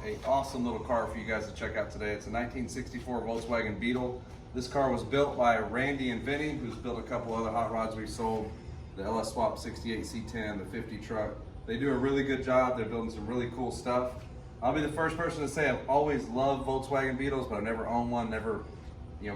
an awesome little car for you guys to check out today. It's a 1964 Volkswagen Beetle. This car was built by Randy and Vinny, who's built a couple other hot rods we sold, the LS Swap 68 C10, the 50 truck. They do a really good job. They're building some really cool stuff. I'll be the first person to say I've always loved Volkswagen Beetles, but I've never owned one, never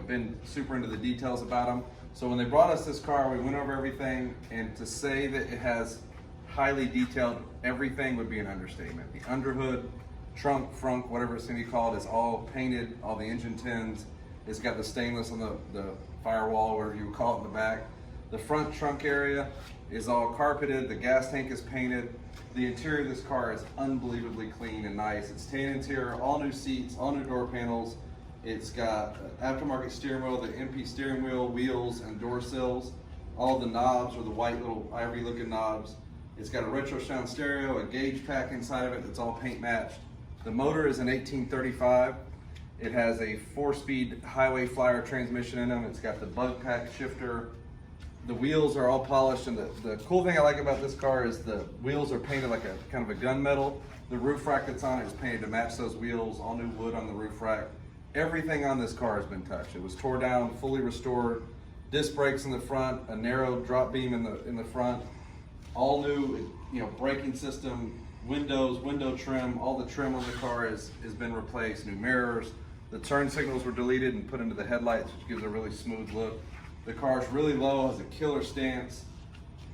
been super into the details about them. So when they brought us this car, we went over everything, and to say that it has highly detailed everything would be an understatement. The underhood, trunk, frunk, whatever it's gonna be called, is all painted, all the engine tins. It's got the stainless on the firewall, whatever you would call it, in the back. The front trunk area is all carpeted, the gas tank is painted. The interior of this car is unbelievably clean and nice. It's tan interior, all new seats, all new door panels. It's got aftermarket steering wheel, the MP steering wheel, wheels, and door sills. All the knobs are the white little ivory looking knobs. It's got a retro sound stereo, a gauge pack inside of it that's all paint matched. The motor is an 1835. It has a 4-speed highway flyer transmission in them. It's got the bug pack shifter. The wheels are all polished, and the cool thing I like about this car is the wheels are painted like a kind of a gunmetal. The roof rack that's on it is painted to match those wheels, all new wood on the roof rack. Everything on this car has been touched. It was tore down, fully restored. Disc brakes in the front, a narrow drop beam in the front. All new, braking system, windows, window trim. All the trim on the car has been replaced. New mirrors. The turn signals were deleted and put into the headlights, which gives a really smooth look. The car's really low, has a killer stance.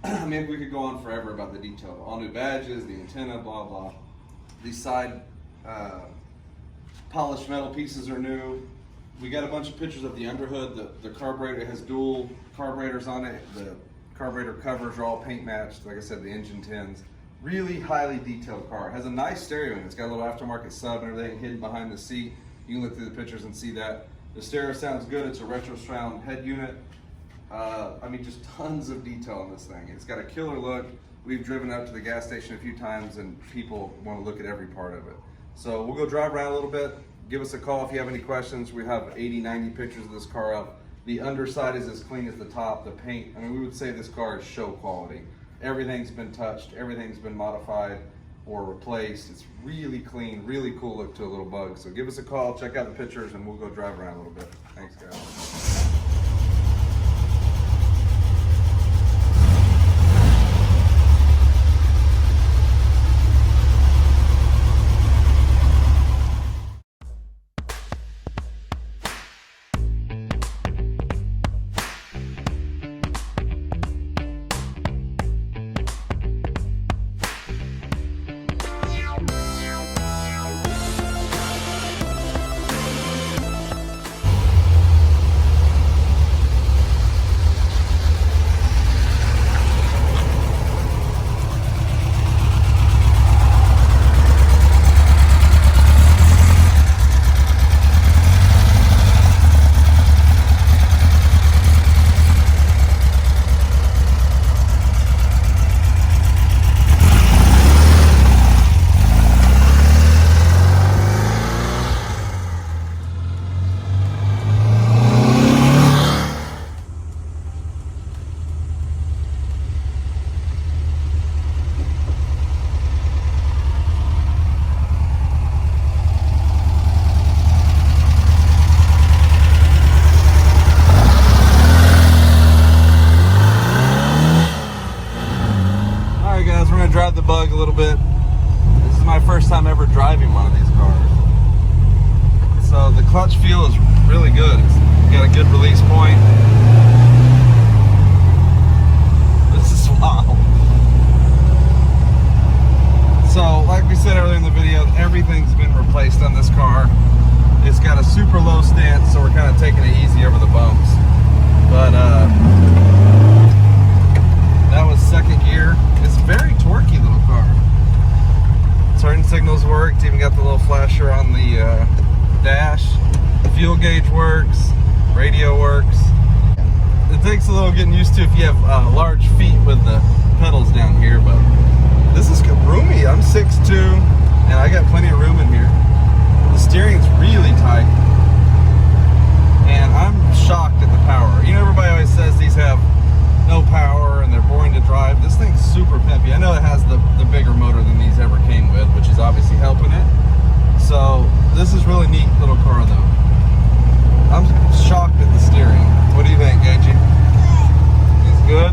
I mean, we could go on forever about the detail. All new badges, the antenna, blah blah. These side polished metal pieces are new. We got a bunch of pictures of the underhood. The carburetor has dual carburetors on it. The carburetor covers are all paint matched. Like I said, the engine tins. Really highly detailed car. It has a nice stereo in it. It's got a little aftermarket sub and everything hidden behind the seat. You can look through the pictures and see that. The stereo sounds good. It's a retro sound head unit. I mean, just tons of detail on this thing. It's got a killer look. We've driven up to the gas station a few times and people want to look at every part of it. So we'll go drive around a little bit. Give us a call if you have any questions. We have 80, 90 pictures of this car up. The underside is as clean as the top. The paint, I mean, we would say this car is show quality. Everything's been touched, everything's been modified or replaced. It's really clean, really cool look to a little bug. So give us a call, check out the pictures, and we'll go drive around a little bit. Thanks, guys. Drive the bug a little bit. This is my first time ever driving one of these cars. So the clutch feel is really good. It's got a good release point. This is wild. So like we said earlier in the video, everything's been replaced on this car. It's got a super low stance, so we're kind of taking it easy over the bumps. But that was second gear. It's a very torquey little car. Turn signals worked, even got the little flasher on the dash. Fuel gauge works, radio works. It takes a little getting used to if you have large feet with the pedals down here, but this is roomy. I'm 6'2", and I got plenty of room in here. The steering's really tight, and I'm shocked at the power. Everybody always says these have no power and they're boring to drive. This thing's super peppy. I know it has the bigger motor than these ever came with, which is obviously helping it. really neat little car though. I'm shocked at the steering. What do you think, Gagey? It's good?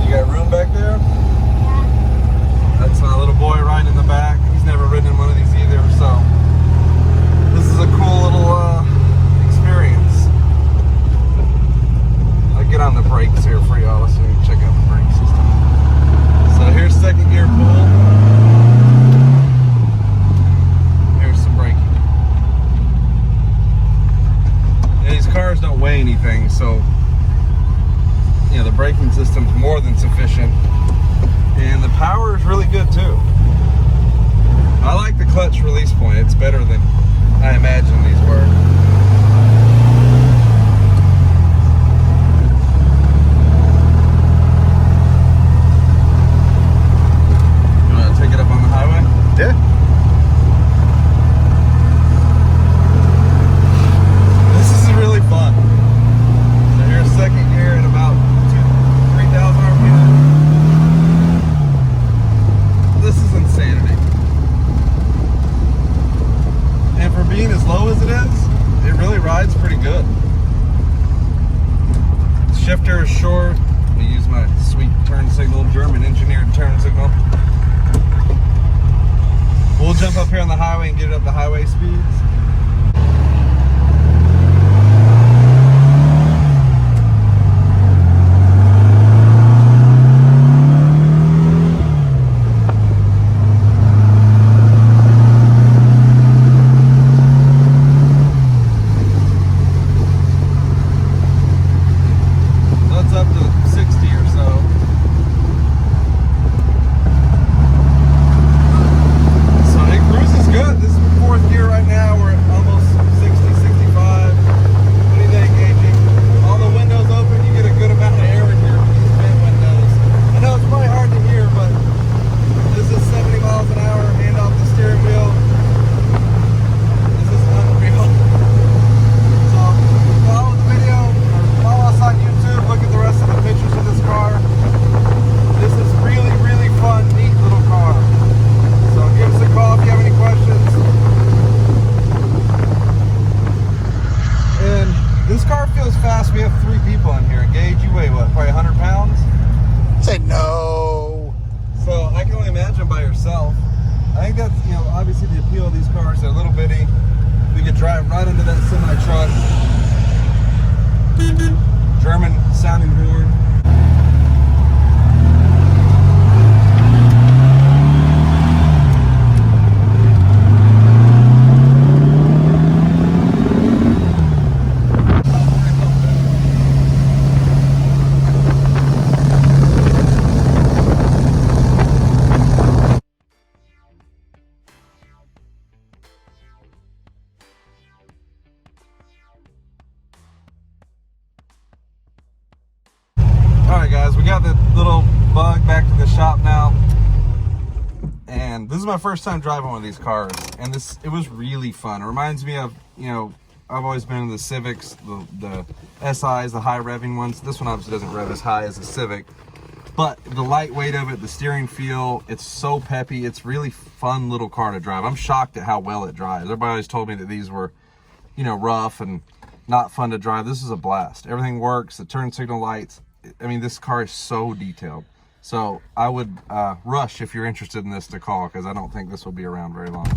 You got room back there? Yeah. That's my little boy riding in the back. He's never ridden in one of these either, so this is a cool little experience. I'll get on the brakes here for y'all so you can check out the brake system. So here's second gear pull. Here's some braking. Yeah, these cars don't weigh anything, so you know the braking system's more than sufficient, and the power is really good too. I like the clutch release point. It's better than I imagined these were. You want to take it up on the highway? Yeah. This is really fun. So here's second gear at about 3,000 RPM. This is insanity. And for being as low as it is, it really rides pretty good. The shifter is short. Let me use my sweet turn signal, German engineered turn signal. We'll jump up here on the highway and get it up to highway speeds. Up to 60 or so. So it cruises good. This is fourth gear right now. We're at almost 60, 65. What do you think, Gagey? All the windows open, you get a good amount of air in here with these vent windows. I know it's probably hard to hear, but this is 70 miles an hour, hand off the steering wheel. This is unreal. So follow the video, or follow us on YouTube. Look at the rest of the pictures of this car. This is really, really fun, neat little car. So give us a call if you have any questions. And this car feels fast. We have 3 people in here. Gage, you weigh what, probably 100 pounds? Say no. So I can only imagine by yourself. I think that's, you know, obviously the appeal of these cars. They're a little bitty. We could drive right into that semi-truck. German sounding horn. Alright guys, we got the little bug back to the shop now, and this is my first time driving one of these cars, and it was really fun. It reminds me of, you know, I've always been in the Civics, the SIs, the high revving ones. This one obviously doesn't rev as high as a Civic, but the lightweight of it, the steering feel, it's so peppy. It's really fun little car to drive. I'm shocked at how well it drives. Everybody always told me that these were, you know, rough and not fun to drive. This is a blast. Everything works, the turn signal lights. I mean, this car is so detailed. So I would rush if you're interested in this to call, because I don't think this will be around very long.